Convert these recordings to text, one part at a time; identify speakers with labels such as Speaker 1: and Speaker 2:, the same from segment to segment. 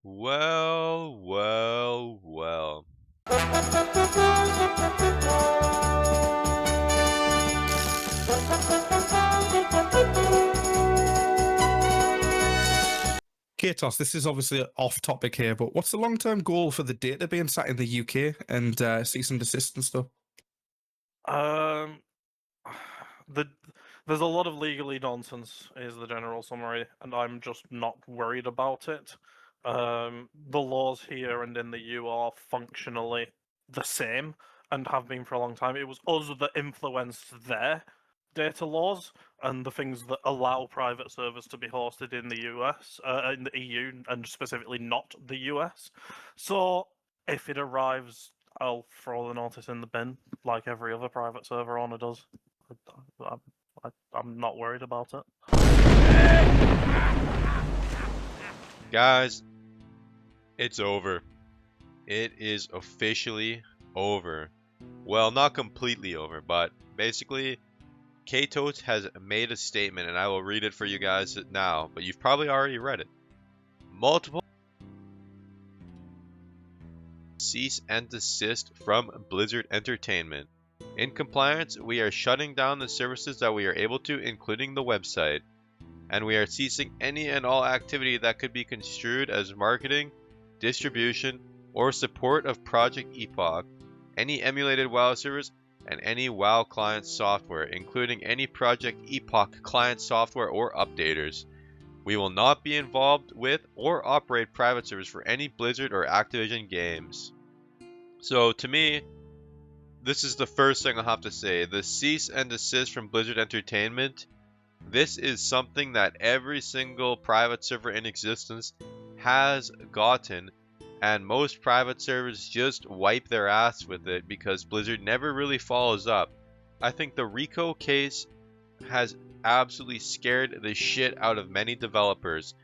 Speaker 1: Well, well, well.
Speaker 2: Kaytos, this is obviously off topic here, but what's the long-term goal for the data being sat in the UK and cease and desist and stuff?
Speaker 3: Um, the there's a lot of legally nonsense is the general summary, and I'm just not worried about it. The laws here and in the EU are functionally the same and have been for a long time. It was us that influenced their data laws and the things that allow private servers to be hosted in the US, in the EU, and specifically not the US. So if it arrives, I'll throw the notice in the bin like every other private server owner does. I'm not worried about it.
Speaker 1: Guys, it's over. It is officially over. Well, not completely over, but basically, Kaytotes has made a statement, and I will read it for you guys now, but you've probably already read it. Multiple cease and desist from Blizzard Entertainment. In compliance, we are shutting down the services that we are able to, including the website, and we are ceasing any and all activity that could be construed as marketing, distribution, or support of Project Epoch, any emulated WoW servers, and any WoW client software, including any Project Epoch client software or updaters. We will not be involved with or operate private servers for any Blizzard or Activision games. So to me, this is the first thing I'll have to say. The cease and desist from Blizzard Entertainment, this is something that every single private server in existence has gotten, and most private servers just wipe their ass with it because Blizzard never really follows up. I think the Rico case has absolutely scared the shit out of many developers,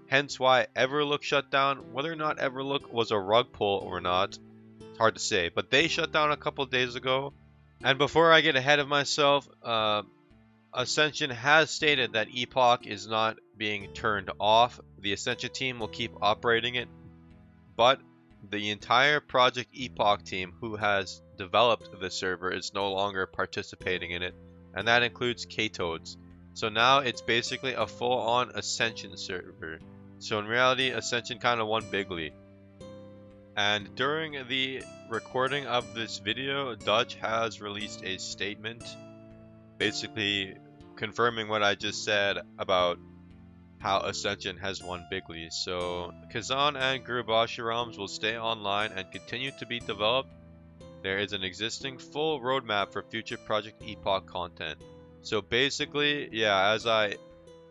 Speaker 1: hence why Everlook shut down. Whether or not Everlook was a rug pull or not, it's hard to say, but they shut down a couple days ago. And before I get ahead of myself, Ascension has stated that Epoch is not being turned off. The Ascension team will keep operating it, but the entire Project Epoch team who has developed the server is no longer participating in it, and that includes Kaytotes. So now it's basically a full-on Ascension server. So in reality, Ascension kind of won bigly. And during the recording of this video, Dutch has released a statement basically confirming what I just said about how Ascension has won bigly. So Kazan and Gurubashi realms will stay online and continue to be developed. There is an existing full roadmap for future Project Epoch content. So basically, yeah, as I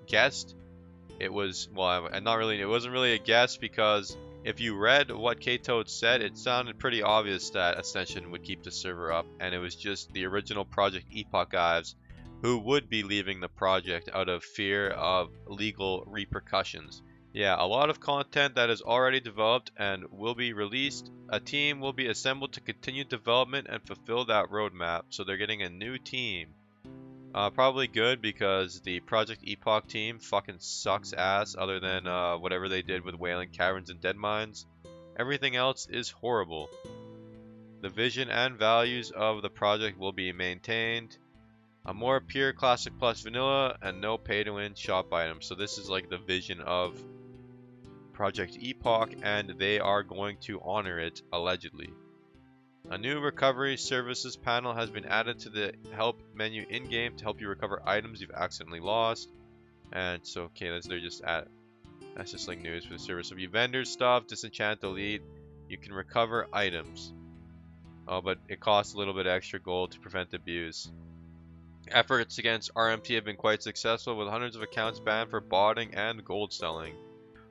Speaker 1: guessed, it was, well, it wasn't really a guess, because if you read what Kaytotes said, it sounded pretty obvious that Ascension would keep the server up, and it was just the original Project Epoch guys who would be leaving the project out of fear of legal repercussions. Yeah, a lot of content that is already developed and will be released. A team will be assembled to continue development and fulfill that roadmap, so they're getting a new team. Probably good, because the Project Epoch team fucking sucks ass other than whatever they did with Wailing Caverns and Dead Mines. Everything else is horrible. The vision and values of the project will be maintained. A more pure Classic Plus vanilla and no pay-to-win shop items. So this is like the vision of Project Epoch, and they are going to honor it, allegedly. A new recovery services panel has been added to the help menu in-game to help you recover items you've accidentally lost. And so, okay, that's just like news for the service. So if you vendor stuff, disenchant, delete, you can recover items. Oh, but it costs a little bit extra gold to prevent abuse. Efforts against RMT have been quite successful, with hundreds of accounts banned for botting and gold selling.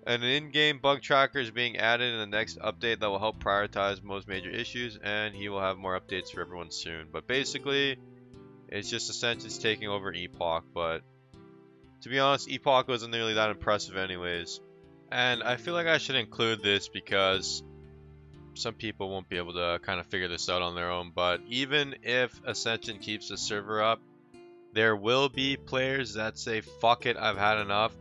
Speaker 1: An in-game bug tracker is being added in the next update that will help prioritize most major issues, and he will have more updates for everyone soon. But basically, it's just Ascension's taking over Epoch, but to be honest, Epoch wasn't nearly that impressive anyways. And I feel like I should include this because some people won't be able to kind of figure this out on their own, but even if Ascension keeps the server up, there will be players that say, fuck it, I've had enough,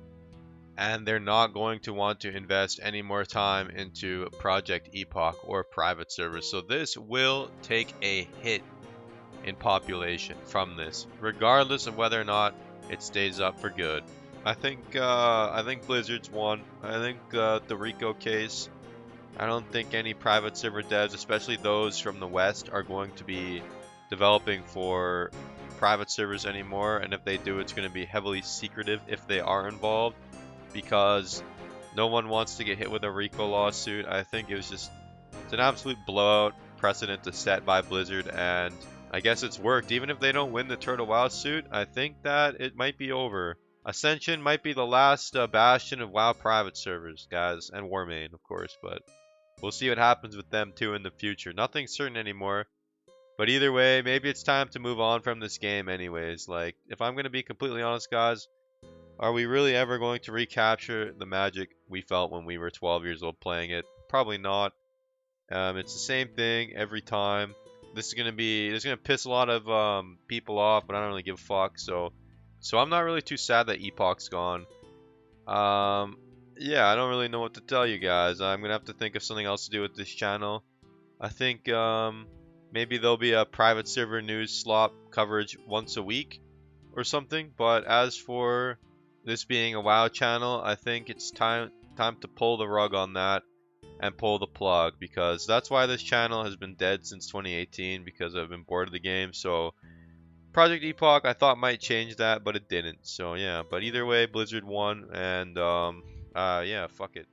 Speaker 1: and they're not going to want to invest any more time into Project Epoch or private servers. So this will take a hit in population from this, regardless of whether or not it stays up for good. I think Blizzard's won. I think the Rico case. I don't think any private server devs, especially those from the West, are going to be developing for private servers anymore. And if they do, it's going to be heavily secretive if they are involved, because no one wants to get hit with a Rico lawsuit. I think it's an absolute blowout precedent to set by Blizzard, and I guess it's worked. Even if they don't win the Turtle WoW suit, I think that it might be over. Ascension might be the last bastion of WoW private servers, guys, and Warmain, of course, but we'll see what happens with them too in the future. Nothing's certain anymore. But either way, maybe it's time to move on from this game anyways. Like, if I'm going to be completely honest, guys, are we really ever going to recapture the magic we felt when we were 12 years old playing it? Probably not. It's the same thing every time. This is gonna piss a lot of people off, but I don't really give a fuck. So I'm not really too sad that Epoch's gone. Yeah, I don't really know what to tell you guys. I'm gonna have to think of something else to do with this channel. I think maybe there'll be a private server news slot coverage once a week or something. But as for this being a WoW channel, I think it's time to pull the rug on that and pull the plug, because that's why this channel has been dead since 2018, because I've been bored of the game. So Project Epoch I thought might change that, but it didn't. So yeah, but either way, Blizzard won, and yeah, fuck it.